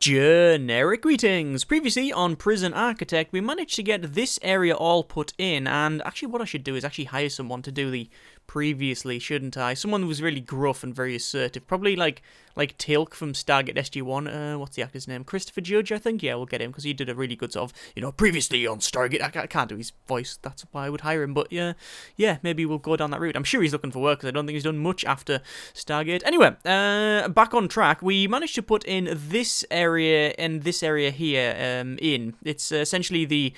Generic greetings! Previously on Prison Architect, we managed to get this area all put in, and actually what I should do is actually hire someone to do the previously, shouldn't I? Someone who was really gruff and very assertive, probably like Tilk from Stargate SG-1, what's the actor's name? Christopher Judge, I think? Yeah, we'll get him, because he did a really good sort of, previously on Stargate. I can't do his voice, that's why I would hire him, but yeah, maybe we'll go down that route. I'm sure he's looking for work, because I don't think he's done much after Stargate. Anyway, back on track, we managed to put in this area and this area here in. It's essentially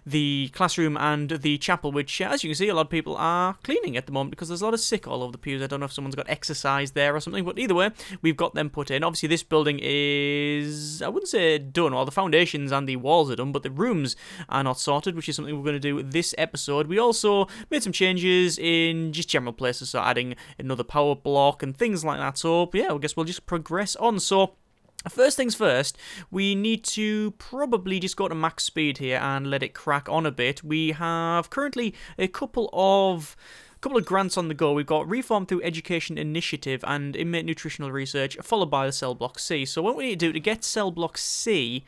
the classroom and the chapel, which, as you can see, a lot of people are cleaning at the moment, because there's a lot of sick all over the pews. I don't know if someone's got exercise there or something, but either way, we've got them put in. Obviously, this building is, I wouldn't say done, or the foundations and the walls are done, but the rooms are not sorted, which is something we're going to do this episode. We also made some changes in just general places, so adding another power block and things like that. So, yeah, I guess we'll just progress on. So, first things first, we need to probably just go to max speed here and let it crack on a bit. We have currently a couple of grants on the go. We've got Reform Through Education Initiative and Inmate Nutritional Research, followed by the Cell Block C. So what we need to do to get Cell Block C,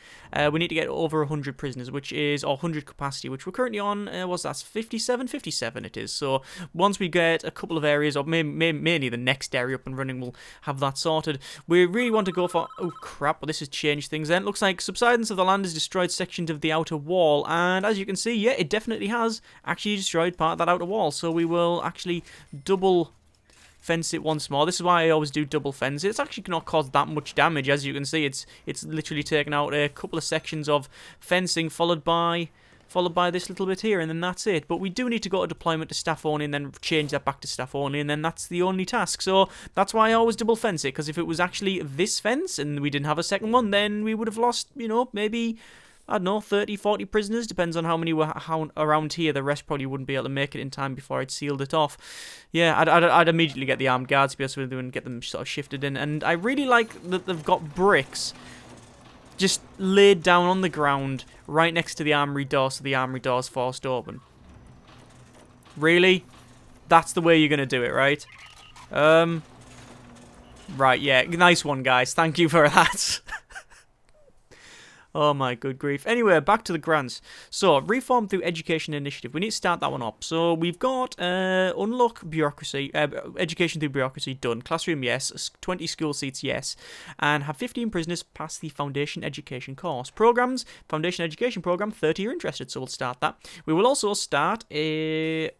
we need to get over 100 prisoners, or 100 capacity, which we're currently on, what's that, 57? 57 it is. So once we get a couple of areas, or mainly the next area up and running, we'll have that sorted. We really want to go for, oh crap, well, this has changed things then. It looks like subsidence of the land has destroyed sections of the outer wall, and as you can see, yeah, it definitely has actually destroyed part of that outer wall. So we will actually double fence it once more. This is why I always do double fence it. It's actually not caused that much damage. As you can see, it's literally taken out a couple of sections of fencing, followed by this little bit here, and then that's it. But we do need to go to deployment to staff only and then change that back to staff only, and then that's the only task. So that's why I always double fence it, because if it was actually this fence and we didn't have a second one, then we would have lost, maybe, I don't know, 30, 40 prisoners. Depends on how many were around here. The rest probably wouldn't be able to make it in time before I'd sealed it off. Yeah, I'd immediately get the armed guards to be able to get them sort of shifted in. And I really like that they've got bricks just laid down on the ground right next to the armory door, so the armory door's forced open. Really? That's the way you're going to do it, right? Right, yeah. Nice one, guys. Thank you for that. Oh my good grief. Anyway, back to the grants. So, Reform Through Education Initiative. We need to start that one up. So, we've got Unlock Bureaucracy, Education Through Bureaucracy done. Classroom, yes. 20 school seats, yes. And have 15 prisoners pass the Foundation Education course. Programs, Foundation Education Program, 30 are interested, so we'll start that. We will also start a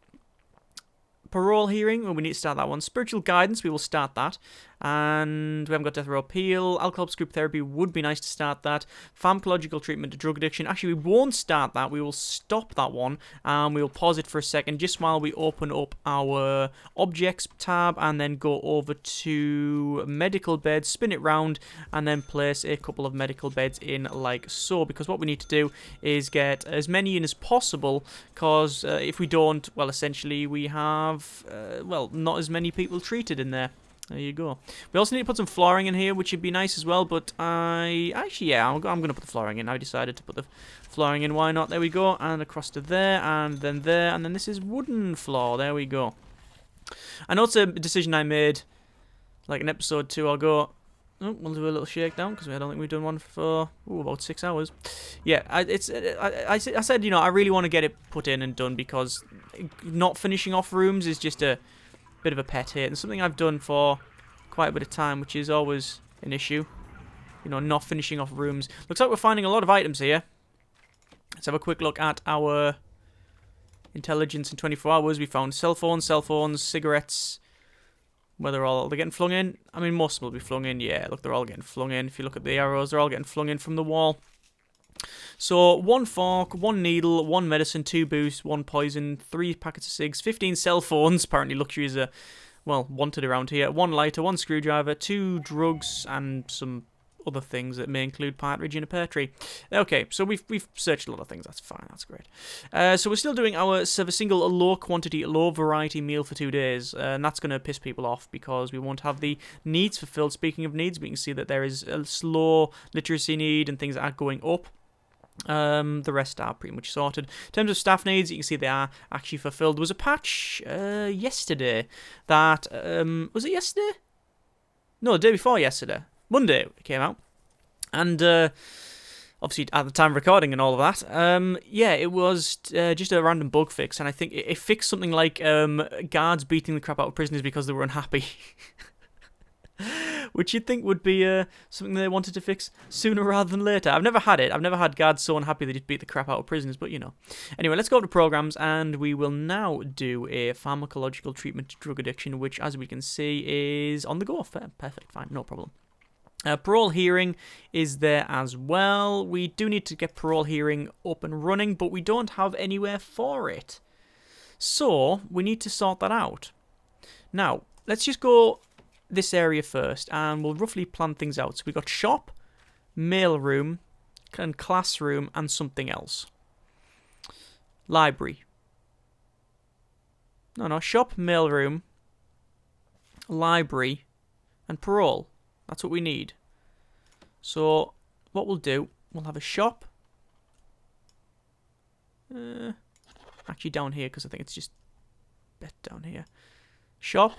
parole hearing, we need to start that one. Spiritual guidance, we will start that. And we haven't got death row appeal. Alcohol group therapy would be nice to start that. Pharmacological treatment to drug addiction. Actually, we won't start that. We will stop that one. And we will pause it for a second just while we open up our objects tab and then go over to medical beds, spin it round, and then place a couple of medical beds in like so. Because what we need to do is get as many in as possible, because if we don't, well, essentially we have, not as many people treated in there. There you go. We also need to put some flooring in here, which would be nice as well, but I'm going to put the flooring in. I decided to put the flooring in. Why not? There we go. And across to there, and then there, and then this is wooden floor. There we go. I know it's a decision I made, like in episode 2. I'll go, we'll do a little shakedown, because I don't think we've done one for about 6 hours. Yeah, I said, I really want to get it put in and done, because not finishing off rooms is just a bit of a pet hate, and something I've done for quite a bit of time, which is always an issue. Not finishing off rooms. Looks like we're finding a lot of items here. Let's have a quick look at our intelligence in 24 hours. We found cell phones, cigarettes. Where they're getting flung in. I mean, most of them will be flung in. Yeah, look, they're all getting flung in. If you look at the arrows, they're all getting flung in from the wall. So, 1 fork, 1 needle, 1 medicine, 2 boost, 1 poison, 3 packets of cigs, 15 cell phones. Apparently luxury is, wanted around here. 1 lighter, 1 screwdriver, 2 drugs, and some other things that may include partridge in a pear tree. Okay, so we've searched a lot of things. That's fine. That's great. So we're still doing our serve a single low quantity, low variety meal for 2 days, and that's going to piss people off because we won't have the needs fulfilled. Speaking of needs, we can see that there is a slow literacy need and things that are going up. The rest are pretty much sorted. In terms of staff needs, you can see they are actually fulfilled. There was a patch yesterday that was it yesterday? No, the day before yesterday. Monday it came out. And obviously at the time of recording and all of that, yeah, it was just a random bug fix, and I think it fixed something like guards beating the crap out of prisoners because they were unhappy. Which you'd think would be something they wanted to fix sooner rather than later. I've never had it. I've never had guards so unhappy they just beat the crap out of prisoners, but you know. Anyway, let's go to programs, and we will now do a pharmacological treatment to drug addiction, which, as we can see, is on the go. Perfect, fine, no problem. Parole hearing is there as well. We do need to get parole hearing up and running, but we don't have anywhere for it. So, we need to sort that out. Now, let's just go this area first, and we'll roughly plan things out. So we've got shop, mailroom, and classroom, and something else. Library. No, shop, mailroom, library, and parole. That's what we need. So, what we'll do, we'll have a shop. Actually down here, because I think it's just better down here. Shop.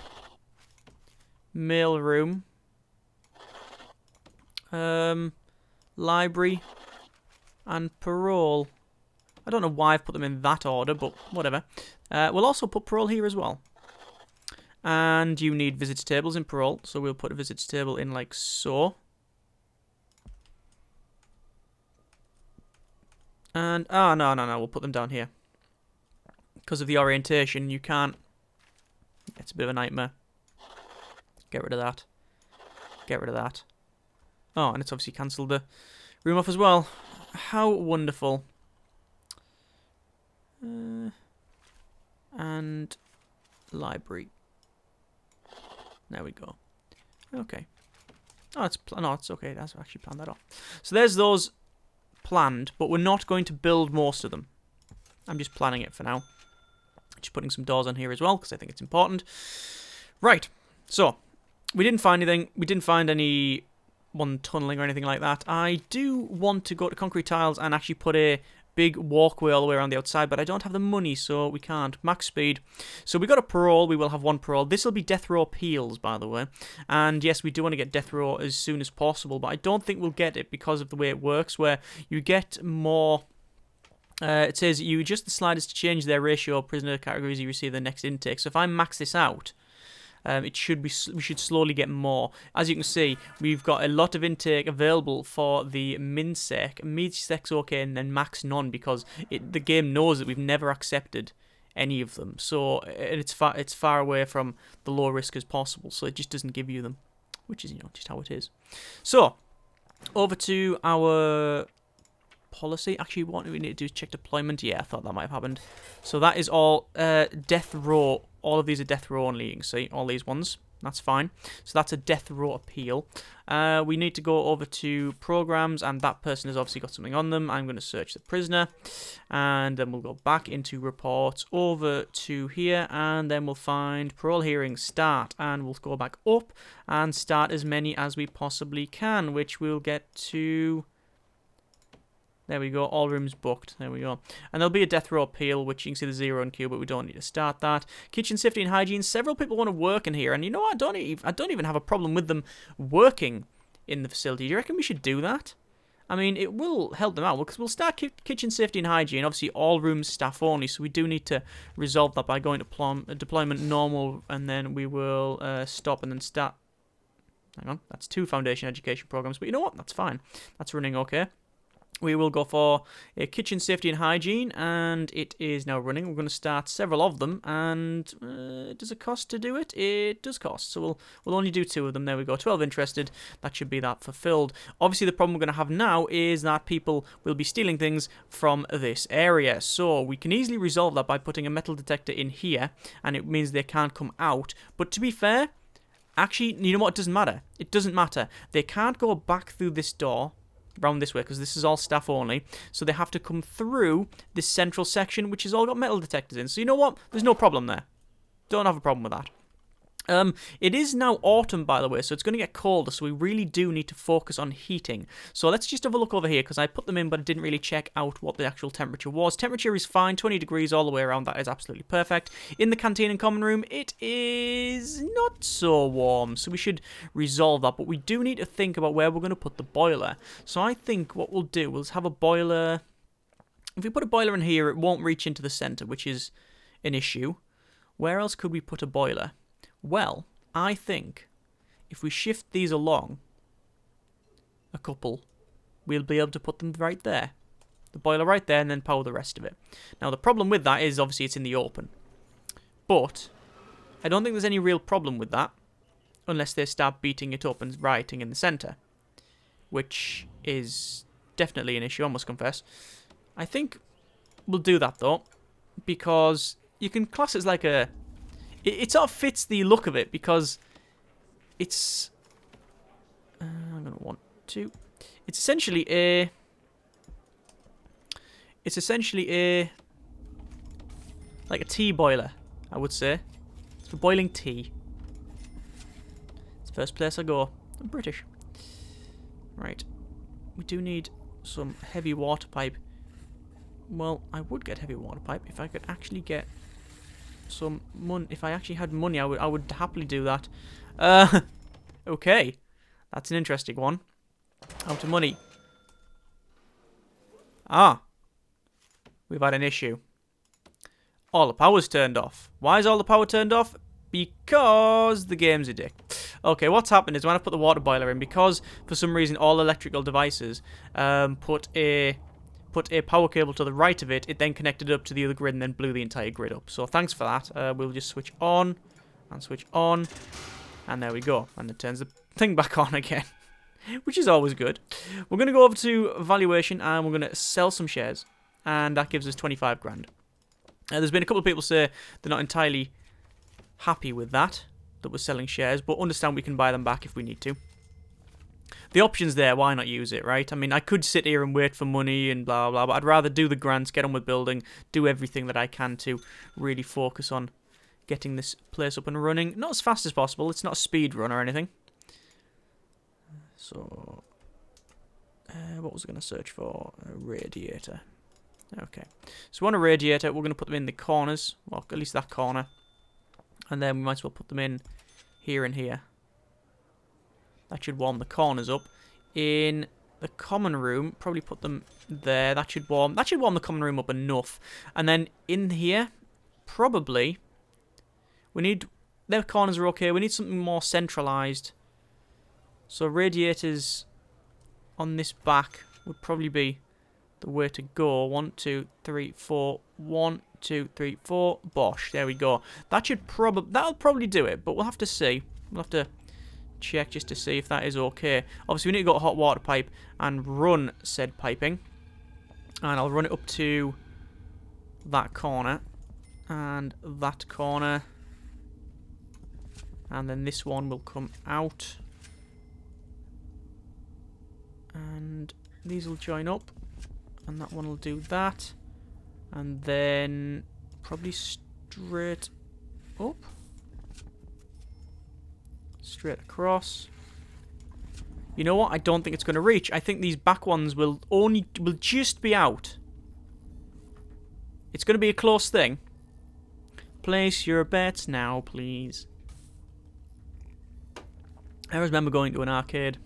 Mailroom. Library. And parole. I don't know why I've put them in that order, but whatever. We'll also put parole here as well. And you need visitor tables in parole, so we'll put a visitor table in like so. And, no, we'll put them down here. Because of the orientation, you can't... It's a bit of a nightmare. Get rid of that. Get rid of that. Oh, and it's obviously cancelled the room off as well. How wonderful. And library. There we go. Okay. Oh, it's okay. That's actually planned that off. So there's those planned, but we're not going to build most of them. I'm just planning it for now. Just putting some doors on here as well, because I think it's important. Right. So, we didn't find anything. We didn't find any tunneling or anything like that. I do want to go to concrete tiles and actually put a big walkway all the way around the outside, but I don't have the money, so we can't. Max speed. So we got a parole. We will have one parole. This will be death row appeals, by the way. And yes, we do want to get death row as soon as possible, but I don't think we'll get it because of the way it works, where you get more... it says you adjust the sliders to change their ratio of prisoner categories you receive the next intake. So if I max this out, we should slowly get more. As you can see, we've got a lot of intake available for the min-sec. Mid-sec's okay, and then max none, because the game knows that we've never accepted any of them. So it's far away from the low risk as possible. So it just doesn't give you them, which is just how it is. So over to our policy. Actually, what we need to do is check deployment. Yeah, I thought that might have happened. So that is all death row. All of these are death row only, you can see. All these ones. That's fine. So that's a death row appeal. We need to go over to programs, and that person has obviously got something on them. I'm going to search the prisoner, and then we'll go back into reports, over to here, and then we'll find parole hearing start, and we'll go back up and start as many as we possibly can, which we'll get to... There we go, all rooms booked. There we go. And there'll be a death row appeal, which you can see the 0 in queue, but we don't need to start that. Kitchen safety and hygiene. Several people want to work in here, and you know what? I don't even have a problem with them working in the facility. Do you reckon we should do that? I mean, it will help them out, because we'll start kitchen safety and hygiene. Obviously, all rooms staff only, so we do need to resolve that by going to deployment normal, and then we will stop and then start. Hang on, that's 2 foundation education programs, but you know what? That's fine. That's running okay. We will go for a kitchen safety and hygiene, and it is now running. We're going to start several of them, and does it cost to do it? It does cost, so we'll only do 2 of them. There we go, 12 interested. That should be that fulfilled. Obviously, the problem we're going to have now is that people will be stealing things from this area, so we can easily resolve that by putting a metal detector in here, and it means they can't come out. But to be fair, actually, you know what? It doesn't matter. It doesn't matter. They can't go back through this door round this way, because this is all staff only, so they have to come through this central section, which has all got metal detectors in. So you know what? There's no problem there. Don't have a problem with that. It is now autumn, by the way, so it's going to get colder, so we really do need to focus on heating. So let's just have a look over here, because I put them in, but I didn't really check out what the actual temperature was. Temperature is fine, 20 degrees all the way around, that is absolutely perfect. In the canteen and common room, it is not so warm, so we should resolve that, but we do need to think about where we're going to put the boiler. So I think what we'll do is have a boiler. If we put a boiler in here, it won't reach into the center, which is an issue. Where else could we put a boiler? Well, I think if we shift these along a couple, we'll be able to put them right there. The boiler right there, and then power the rest of it. Now, the problem with that is obviously it's in the open. But I don't think there's any real problem with that unless they start beating it up and rioting in the centre, which is definitely an issue, I must confess. I think we'll do that, though, because you can class it as like a... It sort of fits the look of it, because it's... I'm going to want to... It's essentially a... Like a tea boiler, I would say. It's for boiling tea. It's the first place I go. I'm British. Right. We do need some heavy water pipe. Well, I would get heavy water pipe if I could actually get some money. If I actually had money, I would happily do that. Okay. That's an interesting one. Out of money. Ah. We've had an issue. All the power's turned off. Why is all the power turned off? Because the game's a dick. Okay, what's happened is when I put the water boiler in, because for some reason all electrical devices put a power cable to the right of it, it then connected up to the other grid and then blew the entire grid up. So thanks for that. We'll just switch on and switch on, and there we go. And it turns the thing back on again, which is always good. We're going to go over to valuation and we're going to sell some shares, and that gives us 25 grand. There's been a couple of people say they're not entirely happy with that we're selling shares, but understand we can buy them back if we need to. The option's there, why not use it, right? I mean, I could sit here and wait for money and blah, blah, but I'd rather do the grants, get on with building, do everything that I can to really focus on getting this place up and running. Not as fast as possible, it's not a speed run or anything. So, what was I going to search for? A radiator. Okay, so we want a radiator. We're going to put them in the corners, well, at least that corner. And then we might as well put them in here and here. That should warm the corners up. In the common room, probably put them there. That should warm the common room up enough. And then in here, probably we need, their corners are okay. We need something more centralized. So radiators on this back would probably be the way to go. 1, 2, 3, 4. 1, 2, 3, 4. Bosh. There we go. That'll probably do it, but we'll have to see. We'll have to check just to see if that is okay. Obviously, we need to go a hot water pipe and run said piping. And I'll run it up to that corner and that corner. And then this one will come out. And these will join up. And that one will do that. And then probably straight up. Straight across. You know what? I don't think it's going to reach. I think these back ones will just be out. It's going to be a close thing. Place your bets now, please. I remember going to an arcade.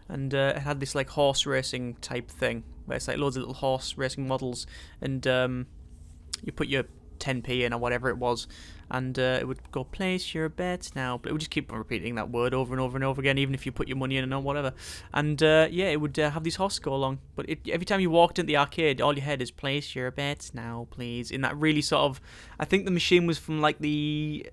And it had this like horse racing type thing. Where it's like loads of little horse racing models. And you put your 10p in or whatever it was. And it would go, place your bets now. But it would just keep on repeating that word over and over and over again, even if you put your money in or whatever. And yeah, it would have these horses go along. But every time you walked into the arcade, all you had is, place your bets now, please. In that really sort of, I think the machine was from like the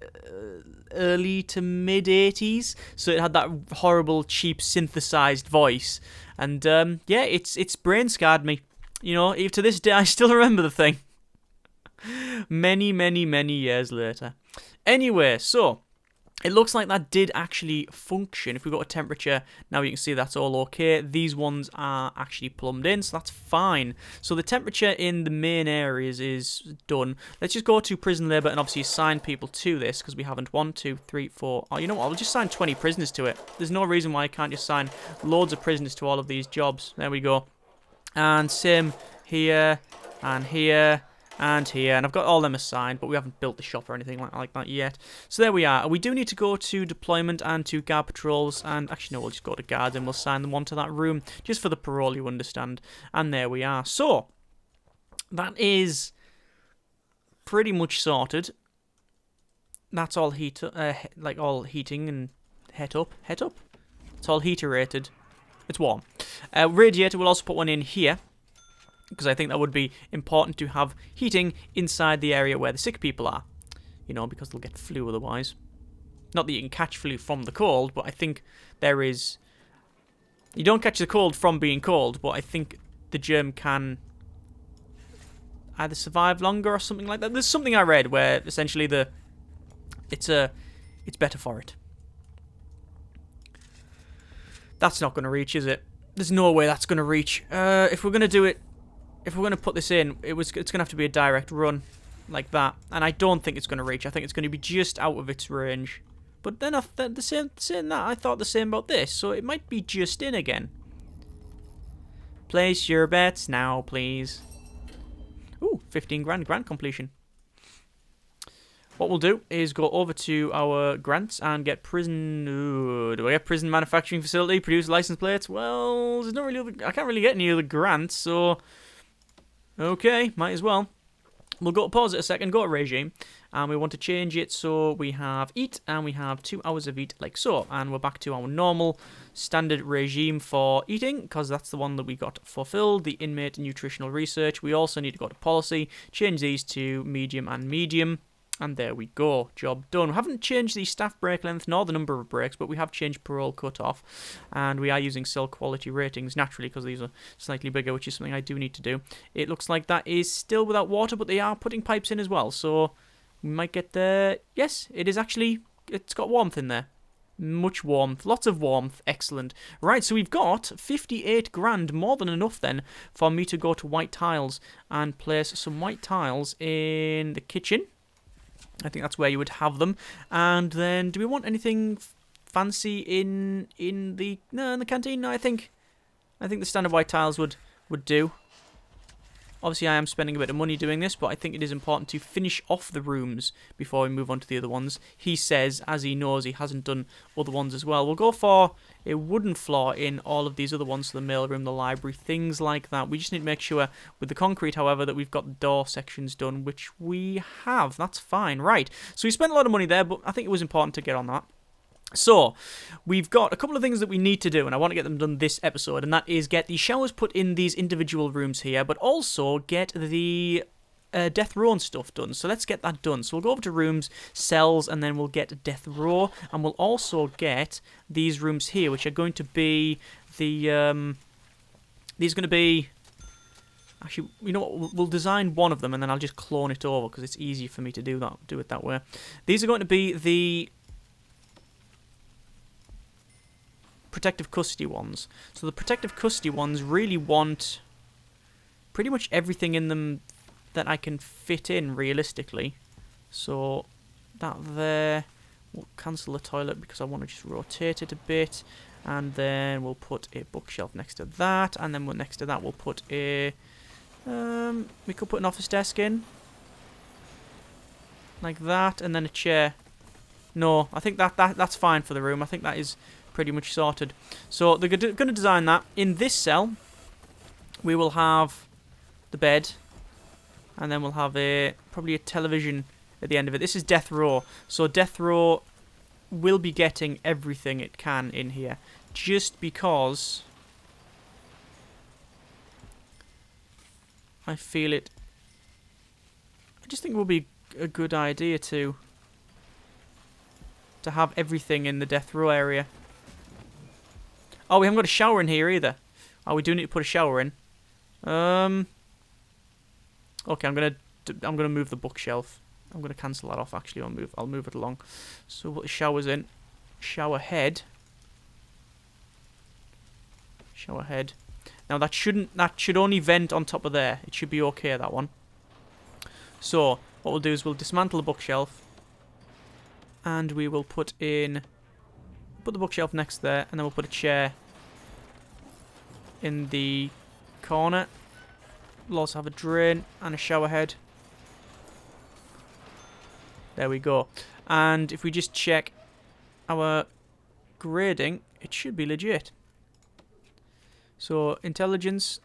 early to mid 80s. So it had that horrible, cheap, synthesized voice. And yeah, it's brain scarred me. You know, even to this day, I still remember the thing. Many, many, many years later. Anyway, so It looks like that did actually function. If we go to temperature, now you can see that's all okay. These ones are actually plumbed in, so that's fine. So the temperature in the main areas is done. Let's just go to prison labour and obviously assign people to this, because we haven't 1, 2, 3, 4. Oh, you know what? I'll just assign 20 prisoners to it. There's no reason why I can't just assign loads of prisoners to all of these jobs. There we go. And same here, and here, and here, and I've got all them assigned, but we haven't built the shop or anything like that yet. So there we are. We do need to go to deployment and to guard patrols, and actually no, we'll just go to guards and we'll sign them onto that room, just for the parole, you understand. And there we are. So, that is pretty much sorted. That's all like all heating and heat up. It's all heater rated. It's warm. Radiator, we'll also put one in here, because I think that would be important to have heating inside the area where the sick people are. You know, because they'll get flu otherwise. Not that you can catch flu from the cold, but I think there is... You don't catch the cold from being cold, but I think the germ can either survive longer or something like that. There's something I read where essentially it's better for it. That's not going to reach, is it? There's no way that's going to reach. If we're going to do it... If we're going to put this in, it's going to have to be a direct run, like that. And I don't think it's going to reach. I think it's going to be just out of its range. But then saying that, I thought the same about this, so it might be just in again. Place your bets now, please. Ooh, 15 grand grant completion. What we'll do is go over to our grants and get prison... Ooh, do I get prison manufacturing facility, produce license plates? Well, there's not really I can't really get any other grants, so... Okay, might as well. We'll go to pause it a second, go to regime, and we want to change it so we have eat, and we have 2 hours of eat, like so. And we're back to our normal standard regime for eating, because that's the one that we got fulfilled, the inmate nutritional research. We also need to go to policy, change these to medium and medium. And there we go, job done. We haven't changed the staff break length nor the number of breaks, but we have changed parole cut-off. And we are using cell quality ratings, naturally, because these are slightly bigger, which is something I do need to do. It looks like that is still without water, but they are putting pipes in as well. So we might get there. Yes, it is actually, it's got warmth in there. Much warmth, lots of warmth, excellent. Right, so we've got 58 grand, more than enough then, for me to go to white tiles and place some white tiles in the kitchen. I think that's where you would have them. And then, do we want anything fancy in the canteen? No, I think the standard white tiles would do. Obviously, I am spending a bit of money doing this, but I think it is important to finish off the rooms before we move on to the other ones. He says, as he knows, he hasn't done other ones as well. We'll go for a wooden floor in all of these other ones, so the mailroom, the library, things like that. We just need to make sure with the concrete, however, that we've got the door sections done, which we have. That's fine. Right, so we spent a lot of money there, but I think it was important to get on that. So, we've got a couple of things that we need to do, and I want to get them done this episode, and that is get the showers put in these individual rooms here, but also get the death row and stuff done. So let's get that done. So we'll go over to rooms, cells, and then we'll get death row, and we'll also get these rooms here, which are going to be the... these are going to be... Actually, you know what, we'll design one of them, and then I'll just clone it over, because it's easier for me to do it that way. These are going to be the... protective custody ones. So the protective custody ones really want pretty much everything in them that I can fit in realistically. So that there, we'll cancel the toilet because I want to just rotate it a bit, and then we'll put a bookshelf next to that, and then next to that we'll put a we could put an office desk in like that, and then a chair. No, I think that's fine for the room. I think that is pretty much sorted. So they're going to design that. In this cell, we will have the bed, and then we'll have probably a television at the end of it. This is death row, so death row will be getting everything it can in here, just because I feel it. I just think it will be a good idea to have everything in the death row area. Oh, we haven't got a shower in here either. Oh, we do need to put a shower in. Okay, I'm gonna move the bookshelf. I'm going to cancel that off, actually. I'll move it along. So put the showers in. Shower head. Shower head. Now that should only vent on top of there. It should be okay, that one. So what we'll do is we'll dismantle the bookshelf. And we will put the bookshelf next there, and then we'll put a chair in the corner. We'll also have a drain and a shower head. There we go. And if we just check our grading, it should be legit. So intelligence,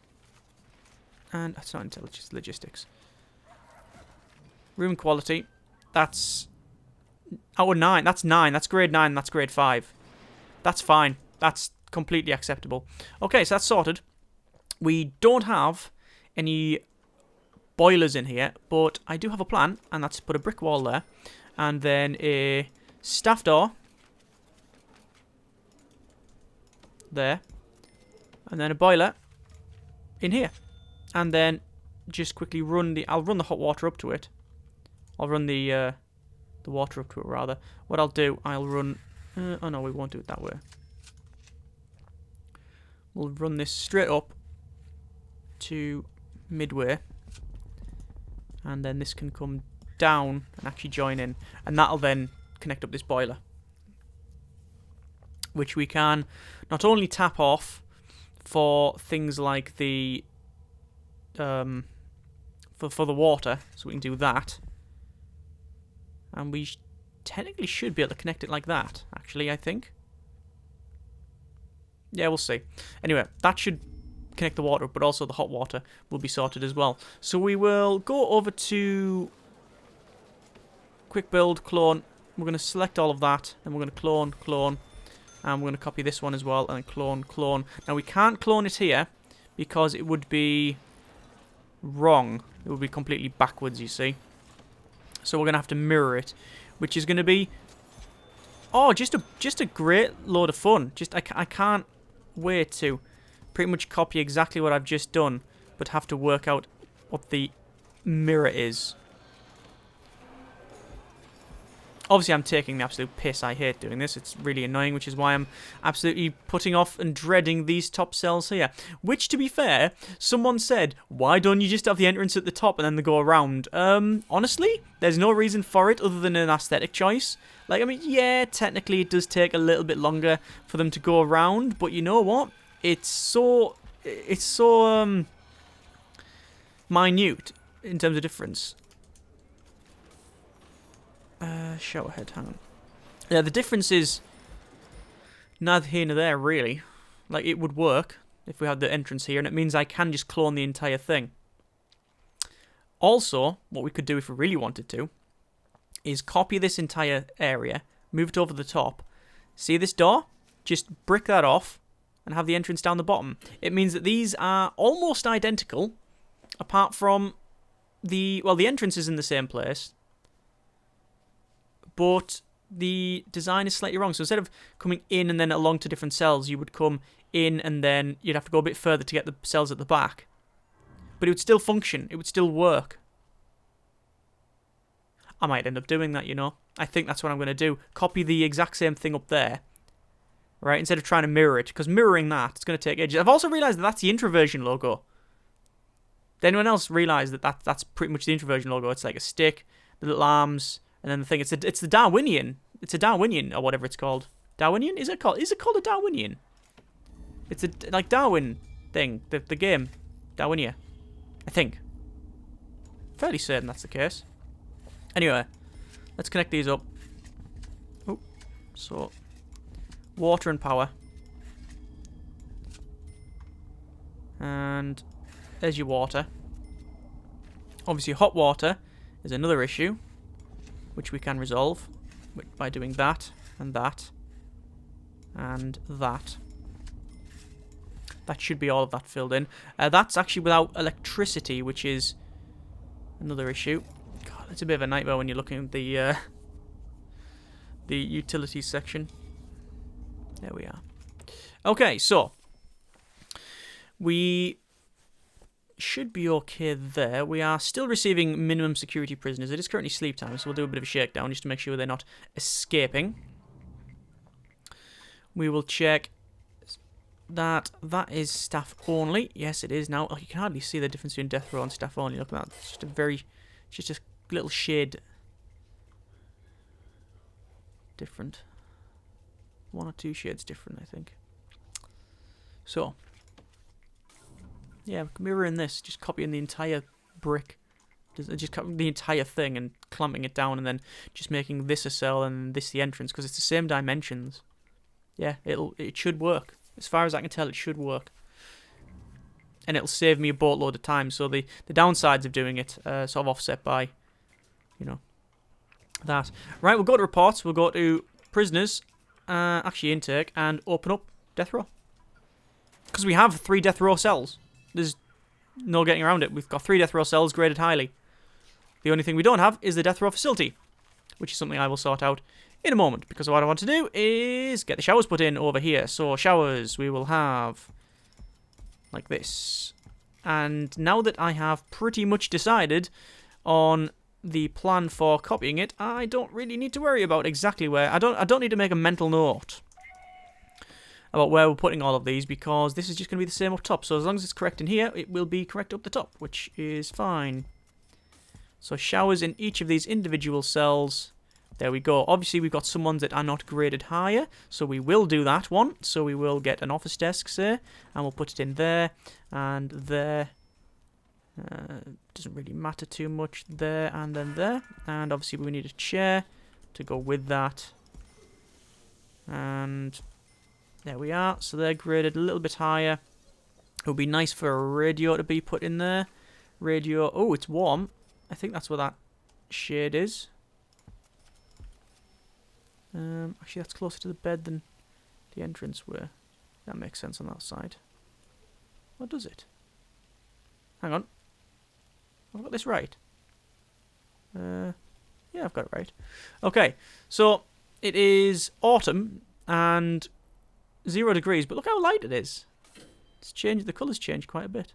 and that's not intelligence, logistics. Room quality, that's out of 9. That's 9. That's grade 9. That's grade 5. That's fine. That's completely acceptable. Okay, so that's sorted. We don't have any boilers in here, but I do have a plan, and that's to put a brick wall there, and then a staff door there, and then a boiler in here, and then just quickly I'll run the hot water up to it. I'll run the water up to it, rather. What I'll do, I'll run... oh no, we won't do it that way. We'll run this straight up to midway, and then this can come down and actually join in, and that'll then connect up this boiler, which we can not only tap off for things like the for the water, so we can do that, and we technically should be able to connect it like that, actually, I think. Yeah, we'll see. Anyway, that should connect the water, but also the hot water will be sorted as well. So we will go over to quick build, clone. We're going to select all of that, then we're going to clone, and we're going to copy this one as well, and then clone. Now we can't clone it here because it would be wrong. It would be completely backwards, you see. So we're going to have to mirror it, which is going to be, oh, just a great load of fun. I can't wait to pretty much copy exactly what I've just done, but have to work out what the mirror is. Obviously, I'm taking the absolute piss. I hate doing this. It's really annoying, which is why I'm absolutely putting off and dreading these top cells here. Which, to be fair, someone said, why don't you just have the entrance at the top and then they go around? Honestly, there's no reason for it other than an aesthetic choice. Like, I mean, yeah, technically it does take a little bit longer for them to go around, but you know what? It's so minute in terms of difference. Shower head, hang on. Yeah, the difference is neither here nor there, really. Like, it would work if we had the entrance here, and it means I can just clone the entire thing. Also, what we could do if we really wanted to is copy this entire area, move it over the top. See this door? Just brick that off and have the entrance down the bottom. It means that these are almost identical, apart from the entrance is in the same place, but the design is slightly wrong. So instead of coming in and then along to different cells, you would come in and then you'd have to go a bit further to get the cells at the back. But it would still function. It would still work. I might end up doing that, you know. I think that's what I'm going to do. Copy the exact same thing up there. Right? Instead of trying to mirror it. Because mirroring that, it's going to take ages. I've also realised that that's the introversion logo. Did anyone else realise that that's pretty much the introversion logo? It's like a stick, the little arms... And then the thing, it's the Darwinian. It's a Darwinian, or whatever it's called. Darwinian? Is it called a Darwinian? It's a, like, Darwin thing. The game. Darwinia. I think. Fairly certain that's the case. Anyway. Let's connect these up. Oh. So. Water and power. And there's your water. Obviously, hot water is another issue, which we can resolve by doing that, and that, and that. That should be all of that filled in. That's actually without electricity, which is another issue. God, it's a bit of a nightmare when you're looking at the utilities section. There we are. Okay, so we should be okay there. We are still receiving minimum security prisoners. It is currently sleep time, so we'll do a bit of a shakedown just to make sure they're not escaping. We will check that is staff only. Yes, it is now. Oh, you can hardly see the difference between death row and staff only. Look at that. It's just a little shade different. 1 or 2 shades different, I think. So, yeah, mirroring this, just copying the entire brick, just copying the entire thing and clamping it down, and then just making this a cell and this the entrance, because it's the same dimensions. Yeah, it should work. As far as I can tell, it should work. And it'll save me a boatload of time. So the downsides of doing it sort of offset by, you know, that. Right, we'll go to reports. We'll go to prisoners, actually intake, and open up death row. Because we have 3 death row cells. There's no getting around it. We've got 3 death row cells graded highly. The only thing we don't have is the death row facility, which is something I will sort out in a moment, because what I want to do is get the showers put in over here. So showers we will have like this. And now that I have pretty much decided on the plan for copying it, I don't really need to worry about exactly where. I don't need to make a mental note about where we're putting all of these, because this is just going to be the same up top. So as long as it's correct in here, it will be correct up the top, which is fine. So showers in each of these individual cells. There we go. Obviously, we've got some ones that are not graded higher, so we will do that one. So we will get an office desk, say, and we'll put it in there and there. Doesn't really matter too much there and then there. And obviously, we need a chair to go with that. And there we are. So they're graded a little bit higher. It would be nice for a radio to be put in there. Radio. Oh, it's warm. I think that's what that shade is. Actually, that's closer to the bed than the entrance were. That makes sense on that side. What does it? Hang on. Have I got this right? Yeah, I've got it right. Okay, so it is autumn and 0 degrees, but look how light it is. It's changed. The colour's changed quite a bit.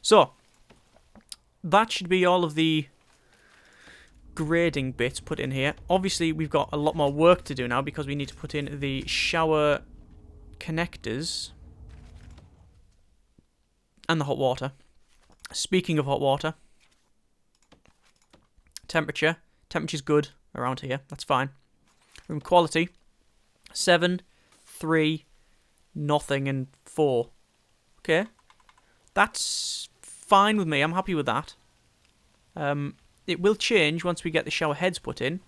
So, that should be all of the grading bits put in here. Obviously, we've got a lot more work to do now because we need to put in the shower connectors and the hot water. Speaking of hot water, temperature. Temperature's good around here. That's fine. Room quality, 7, 3, nothing, and 4. Okay. That's fine with me. I'm happy with that. It will change once we get the shower heads put in.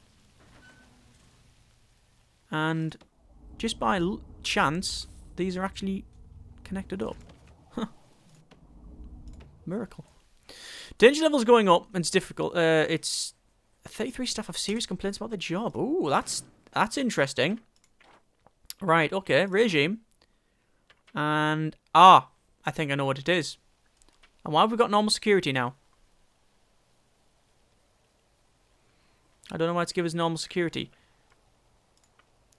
And just by chance, these are actually connected up. Huh. Miracle. Danger level's going up, and it's difficult. It's 33 staff have serious complaints about the job. Ooh, that's interesting. Right, okay, regime. And, I think I know what it is. And why have we got normal security now? I don't know why it's given us normal security.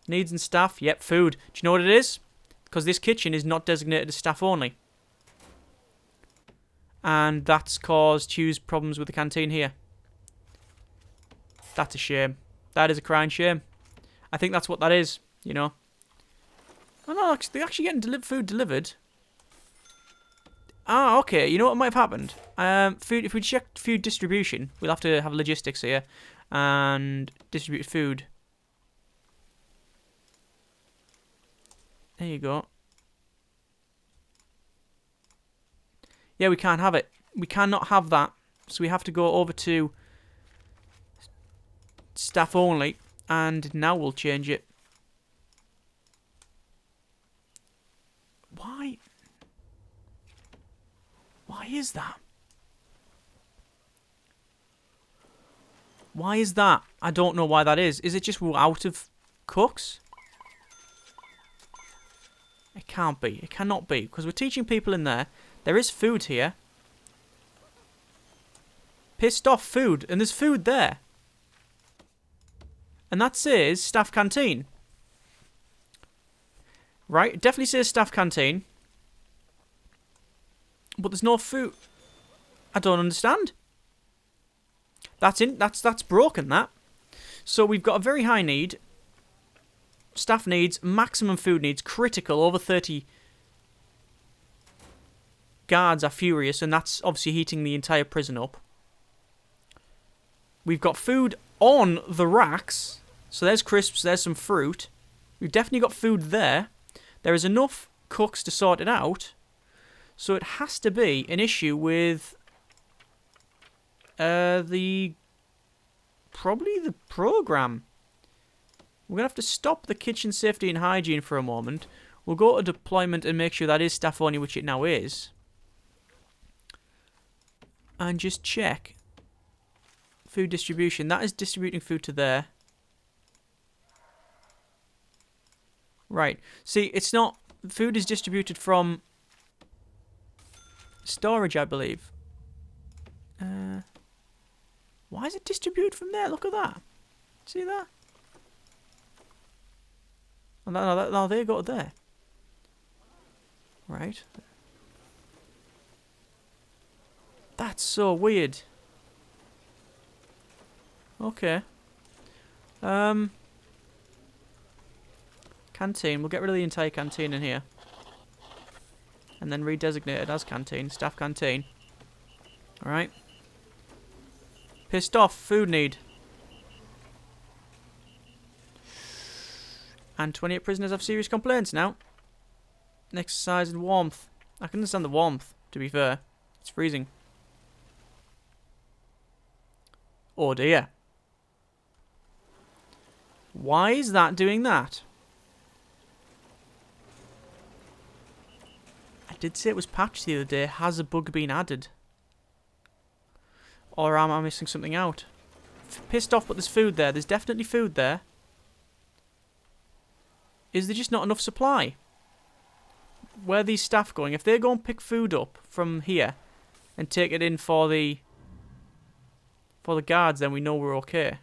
Needs and staff, yep, food. Do you know what it is? Because this kitchen is not designated as staff only. And that's caused huge problems with the canteen here. That's a shame. That is a crying shame. I think that's what that is, you know. Oh no, they're actually getting food delivered. Ah, okay. You know what might have happened? Food. If we check food distribution, we'll have to have logistics here and distribute food. There you go. Yeah, we can't have it. We cannot have that. So we have to go over to staff only, and now we'll change it. Why? Why is that? Why is that? I don't know why that is. Is it just we're out of cooks? It can't be. It cannot be. Because we're teaching people in there. There is food here. Pissed off food. And there's food there. And that says staff canteen. Right, it definitely says staff canteen. But there's no food. I don't understand. That's broken, that. So we've got a very high need. Staff needs, maximum food needs, critical, over 30 guards are furious, and that's obviously heating the entire prison up. We've got food on the racks. So there's crisps, there's some fruit. We've definitely got food there. There is enough cooks to sort it out. So it has to be an issue with probably the program. We're going to have to stop the kitchen safety and hygiene for a moment. We'll go to deployment and make sure that is staff only, which it now is. And just check. Food distribution. That is distributing food to there. Right. See, it's not... Food is distributed from storage, I believe. Why is it distributed from there? Look at that. See that? Oh, no, they go to there. Right. That's so weird. Okay. Canteen. We'll get rid of the entire canteen in here. And then redesignate it as canteen. Staff canteen. Alright. Pissed off. Food need. And 28 prisoners have serious complaints now. Exercise and warmth. I can understand the warmth, to be fair. It's freezing. Oh dear. Why is that doing that? I did say it was patched the other day. Has a bug been added? Or am I missing something out? Pissed off, but there's food there. There's definitely food there. Is there just not enough supply? Where are these staff going? If they go and pick food up from here and take it in for the guards, then we know we're okay.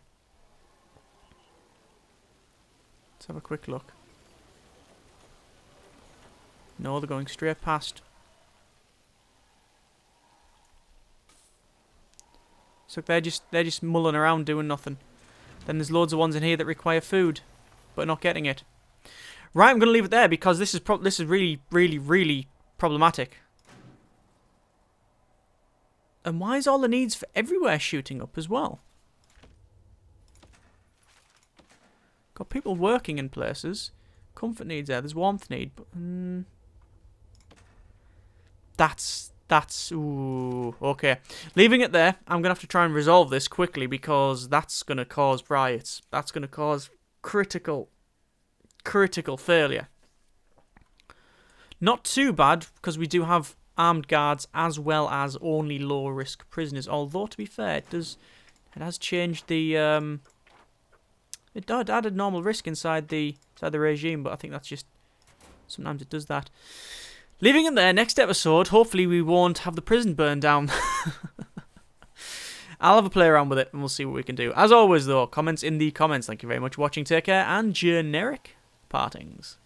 Let's have a quick look. No, they're going straight past. So they're just mulling around doing nothing. Then there's loads of ones in here that require food, but not getting it. Right, I'm going to leave it there because this is really, really, really problematic. And why is all the needs for everywhere shooting up as well? Got people working in places. Comfort needs there. There's warmth need. But, that's... Ooh, okay. Leaving it there. I'm going to have to try and resolve this quickly because that's going to cause riots. That's going to cause critical failure. Not too bad because we do have armed guards as well as only low risk prisoners. Although to be fair, it has changed the it added normal risk inside the regime, but I think that's just sometimes it does that. Leaving it there. Next episode, hopefully we won't have the prison burned down. I'll have a play around with it and we'll see what we can do. As always though, comments in the comments. Thank you very much for watching. Take care and generic partings.